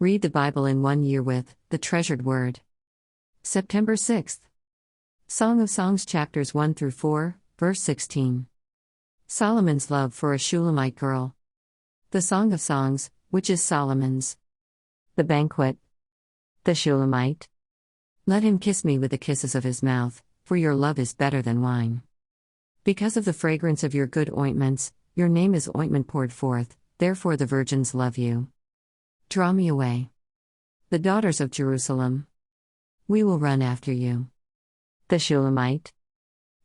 Read the Bible in 1 year with The Treasured Word. September 6th. Song of Songs chapters 1 through 4, verse 16. Solomon's love for a Shulamite girl. The Song of Songs, which is Solomon's. The banquet. The Shulamite. Let him kiss me with the kisses of his mouth, for your love is better than wine. Because of the fragrance of your good ointments, your name is ointment poured forth, therefore the virgins love you. Draw me away. The daughters of Jerusalem. We will run after you. The Shulamite.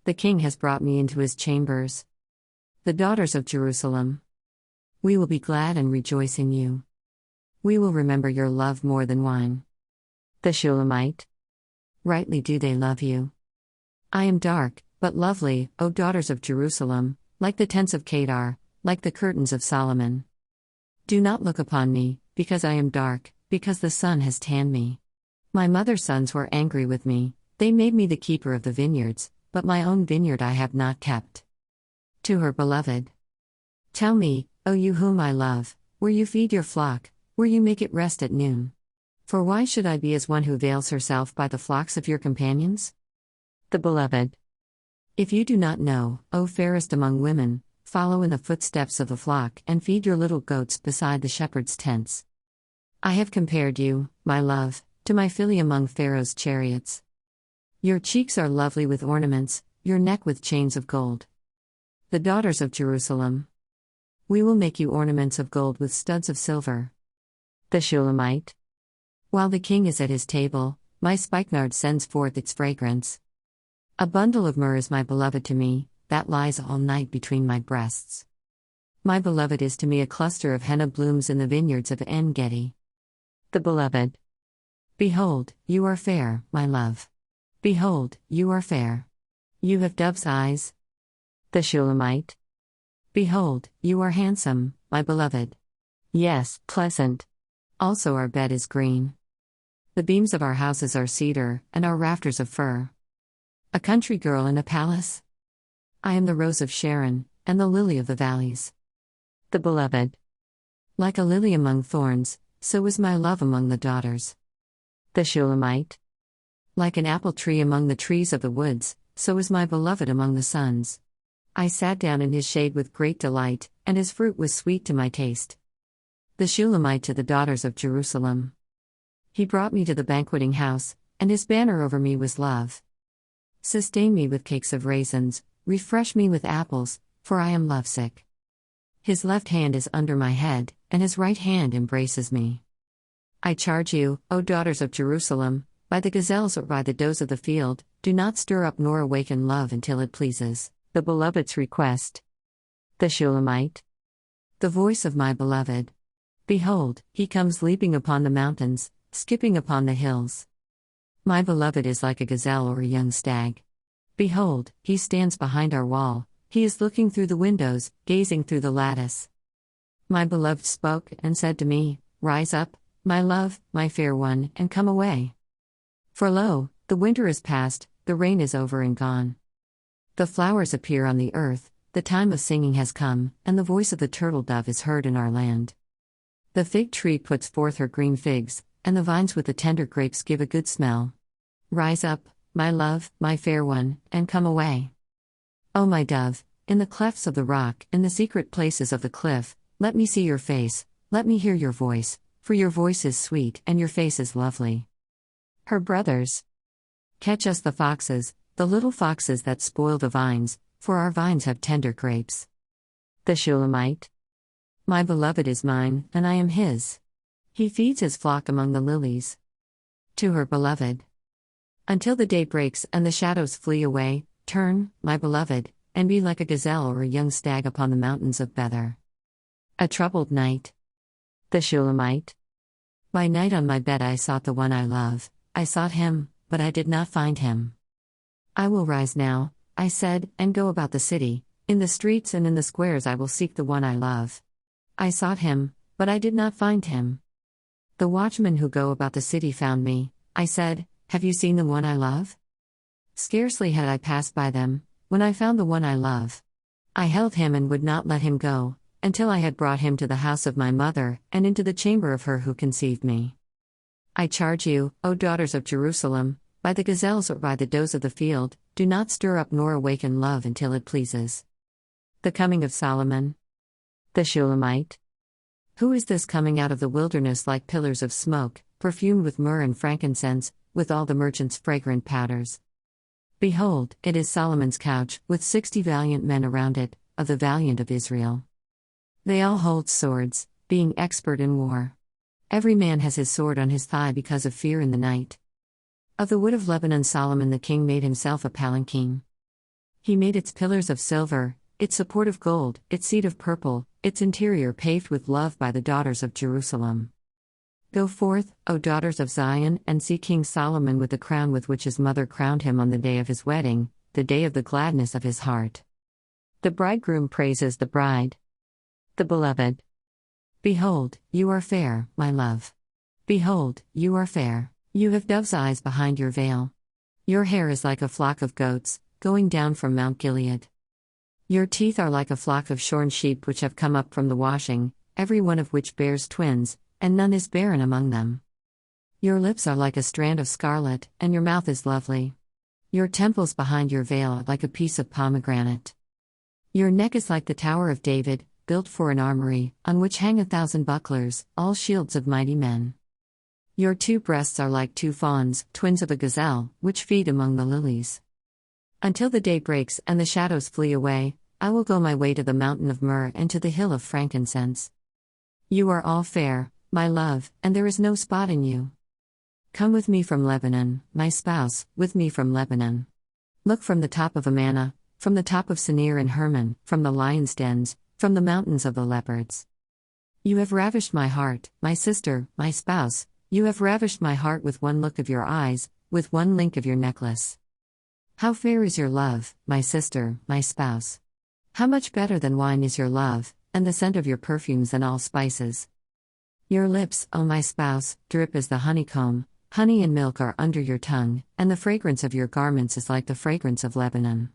The king has brought me into his chambers. The daughters of Jerusalem. We will be glad and rejoice in you. We will remember your love more than wine. The Shulamite. Rightly do they love you. I am dark, but lovely, O daughters of Jerusalem, like the tents of Kedar, like the curtains of Solomon. Do not look upon me, because I am dark, because the sun has tanned me. My mother's sons were angry with me, they made me the keeper of the vineyards, but my own vineyard I have not kept. To her beloved. Tell me, O you whom I love, where you feed your flock, where you make it rest at noon. For why should I be as one who veils herself by the flocks of your companions? The beloved. If you do not know, O fairest among women, follow in the footsteps of the flock and feed your little goats beside the shepherd's tents. I have compared you, my love, to my filly among Pharaoh's chariots. Your cheeks are lovely with ornaments, your neck with chains of gold. The daughters of Jerusalem. We will make you ornaments of gold with studs of silver. The Shulamite. While the king is at his table, my spikenard sends forth its fragrance. A bundle of myrrh is my beloved to me, that lies all night between my breasts. My beloved is to me a cluster of henna blooms in the vineyards of En-Gedi. The beloved. Behold, you are fair, my love. Behold, you are fair. You have dove's eyes. The Shulamite. Behold, you are handsome, my beloved. Yes, pleasant. Also our bed is green. The beams of our houses are cedar, and our rafters of fir. A country girl in a palace? I am the rose of Sharon, and the lily of the valleys. The beloved. Like a lily among thorns, so is my love among the daughters. The Shulamite. Like an apple tree among the trees of the woods, so is my beloved among the sons. I sat down in his shade with great delight, and his fruit was sweet to my taste. The Shulamite to the daughters of Jerusalem. He brought me to the banqueting house, and his banner over me was love. Sustain me with cakes of raisins, refresh me with apples, for I am lovesick. His left hand is under my head, and his right hand embraces me. I charge you, O daughters of Jerusalem, by the gazelles or by the does of the field, do not stir up nor awaken love until it pleases the beloved's request. The Shulamite. The voice of my beloved. Behold, he comes leaping upon the mountains, skipping upon the hills. My beloved is like a gazelle or a young stag. Behold, he stands behind our wall, he is looking through the windows, gazing through the lattice. My beloved spoke and said to me, Rise up, my love, my fair one, and come away. For lo, the winter is past, the rain is over and gone. The flowers appear on the earth, the time of singing has come, and the voice of the turtle dove is heard in our land. The fig tree puts forth her green figs, and the vines with the tender grapes give a good smell. Rise up, my love, my fair one, and come away. O my dove, in the clefts of the rock, in the secret places of the cliff, let me see your face, let me hear your voice, for your voice is sweet and your face is lovely. Her brothers. Catch us the little foxes that spoil the vines, for our vines have tender grapes. The Shulamite. My beloved is mine, and I am his. He feeds his flock among the lilies. To her beloved. Until the day breaks and the shadows flee away, turn, my beloved, and be like a gazelle or a young stag upon the mountains of Bether. A troubled night. The Shulamite. By night on my bed I sought the one I love, I sought him, but I did not find him. I will rise now, I said, and go about the city, in the streets and in the squares I will seek the one I love. I sought him, but I did not find him. The watchmen who go about the city found me, I said, Have you seen the one I love? Scarcely had I passed by them, when I found the one I love. I held him and would not let him go, until I had brought him to the house of my mother, and into the chamber of her who conceived me. I charge you, O daughters of Jerusalem, by the gazelles or by the does of the field, do not stir up nor awaken love until it pleases. The coming of Solomon. The Shulamite. Who is this coming out of the wilderness like pillars of smoke, perfumed with myrrh and frankincense, with all the merchants' fragrant powders? Behold, it is Solomon's couch, with 60 valiant men around it, of the valiant of Israel. They all hold swords, being expert in war. Every man has his sword on his thigh because of fear in the night. Of the wood of Lebanon Solomon the king made himself a palanquin. He made its pillars of silver, its support of gold, its seat of purple, its interior paved with love by the daughters of Jerusalem. Go forth, O daughters of Zion, and see King Solomon with the crown with which his mother crowned him on the day of his wedding, the day of the gladness of his heart. The bridegroom praises the bride. The beloved. Behold, you are fair, my love. Behold, you are fair. You have dove's eyes behind your veil. Your hair is like a flock of goats, going down from Mount Gilead. Your teeth are like a flock of shorn sheep which have come up from the washing, every one of which bears twins, and none is barren among them. Your lips are like a strand of scarlet, and your mouth is lovely. Your temples behind your veil are like a piece of pomegranate. Your neck is like the Tower of David, built for an armory, on which hang 1,000 bucklers, all shields of mighty men. Your 2 breasts are like 2 fawns, twins of a gazelle, which feed among the lilies. Until the day breaks and the shadows flee away, I will go my way to the mountain of myrrh and to the hill of frankincense. You are all fair, my love, and there is no spot in you. Come with me from Lebanon, my spouse, with me from Lebanon. Look from the top of Amana, from the top of Senir and Hermon, from the lions' dens, from the mountains of the leopards. You have ravished my heart, my sister, my spouse. You have ravished my heart with one look of your eyes, with one link of your necklace. How fair is your love, my sister, my spouse! How much better than wine is your love, and the scent of your perfumes than all spices. Your lips, O my spouse, drip as the honeycomb, honey and milk are under your tongue, and the fragrance of your garments is like the fragrance of Lebanon.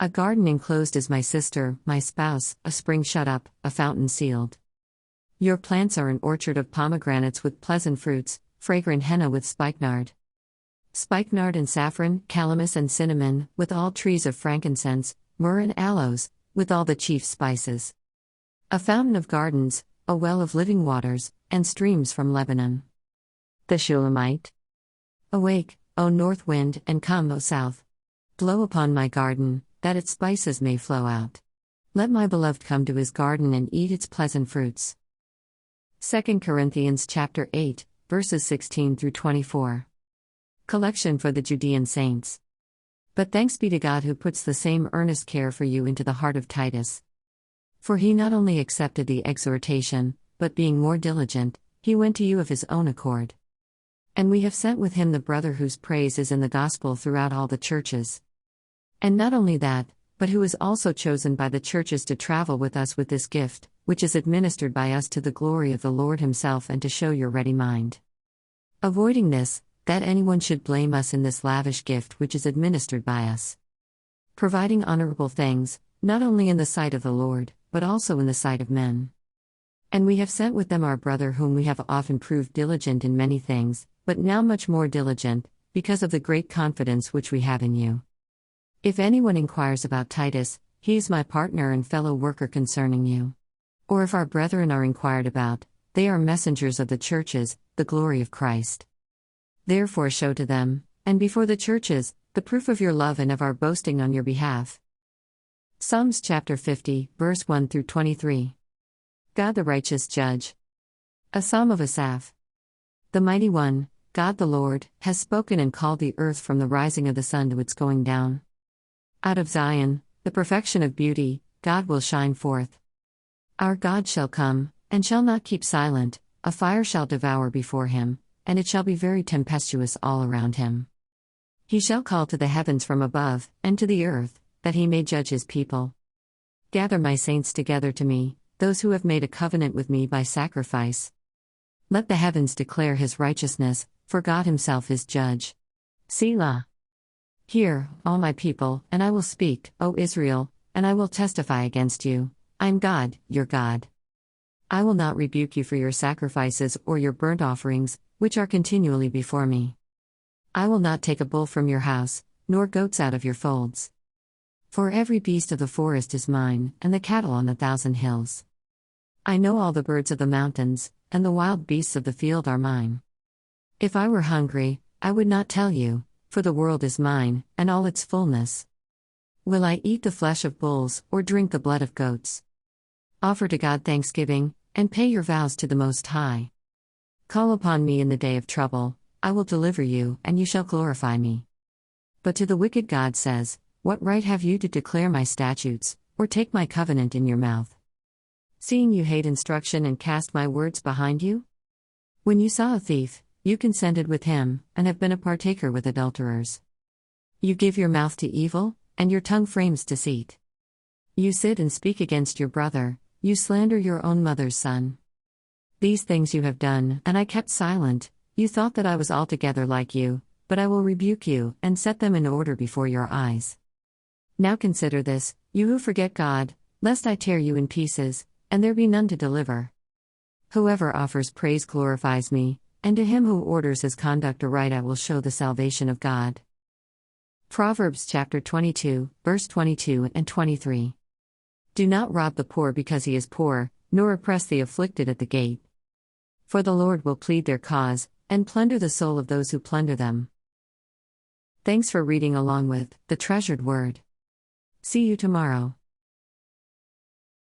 A garden enclosed is my sister, my spouse, a spring shut up, a fountain sealed. Your plants are an orchard of pomegranates with pleasant fruits, fragrant henna with spikenard. Spikenard and saffron, calamus and cinnamon, with all trees of frankincense, myrrh and aloes, with all the chief spices. A fountain of gardens, a well of living waters, and streams from Lebanon. The Shulamite. Awake, O north wind, and come, O south. Blow upon my garden, that its spices may flow out. Let my beloved come to his garden and eat its pleasant fruits. 2 Corinthians chapter 8, verses 16 through 24. Collection for the Judean saints. But thanks be to God who puts the same earnest care for you into the heart of Titus. For he not only accepted the exhortation, but being more diligent, he went to you of his own accord. And we have sent with him the brother whose praise is in the gospel throughout all the churches. And not only that, but who is also chosen by the churches to travel with us with this gift, which is administered by us to the glory of the Lord himself and to show your ready mind. Avoiding this, that anyone should blame us in this lavish gift which is administered by us. Providing honorable things, not only in the sight of the Lord, but also in the sight of men. And we have sent with them our brother whom we have often proved diligent in many things, but now much more diligent, because of the great confidence which we have in you. If anyone inquires about Titus, he is my partner and fellow worker concerning you. Or if our brethren are inquired about, they are messengers of the churches, the glory of Christ. Therefore show to them, and before the churches, the proof of your love and of our boasting on your behalf. Psalms chapter 50, verse 1 through 23. God the righteous judge. A psalm of Asaph. The mighty one, God the Lord, has spoken and called the earth from the rising of the sun to its going down. Out of Zion, the perfection of beauty, God will shine forth. Our God shall come, and shall not keep silent, a fire shall devour before him, and it shall be very tempestuous all around him. He shall call to the heavens from above, and to the earth, that he may judge his people. Gather my saints together to me, those who have made a covenant with me by sacrifice. Let the heavens declare his righteousness, for God himself is judge. Selah. Hear, all my people, and I will speak, O Israel, and I will testify against you, I am God, your God. I will not rebuke you for your sacrifices or your burnt offerings, which are continually before me. I will not take a bull from your house, nor goats out of your folds. For every beast of the forest is mine, and the cattle on 1,000 hills. I know all the birds of the mountains, and the wild beasts of the field are mine. If I were hungry, I would not tell you, for the world is mine, and all its fullness. Will I eat the flesh of bulls, or drink the blood of goats? Offer to God thanksgiving, and pay your vows to the Most High. Call upon me in the day of trouble, I will deliver you, and you shall glorify me. But to the wicked God says, what right have you to declare my statutes, or take my covenant in your mouth? Seeing you hate instruction and cast my words behind you? When you saw a thief, you consented with him, and have been a partaker with adulterers. You give your mouth to evil, and your tongue frames deceit. You sit and speak against your brother, you slander your own mother's son. These things you have done, and I kept silent. You thought that I was altogether like you, but I will rebuke you, and set them in order before your eyes. Now consider this, you who forget God, lest I tear you in pieces, and there be none to deliver. Whoever offers praise glorifies me, and to him who orders his conduct aright I will show the salvation of God. Proverbs chapter 22, verse 22 and 23. Do not rob the poor because he is poor, nor oppress the afflicted at the gate. For the Lord will plead their cause, and plunder the soul of those who plunder them. Thanks for reading along with The Treasured Word. See you tomorrow.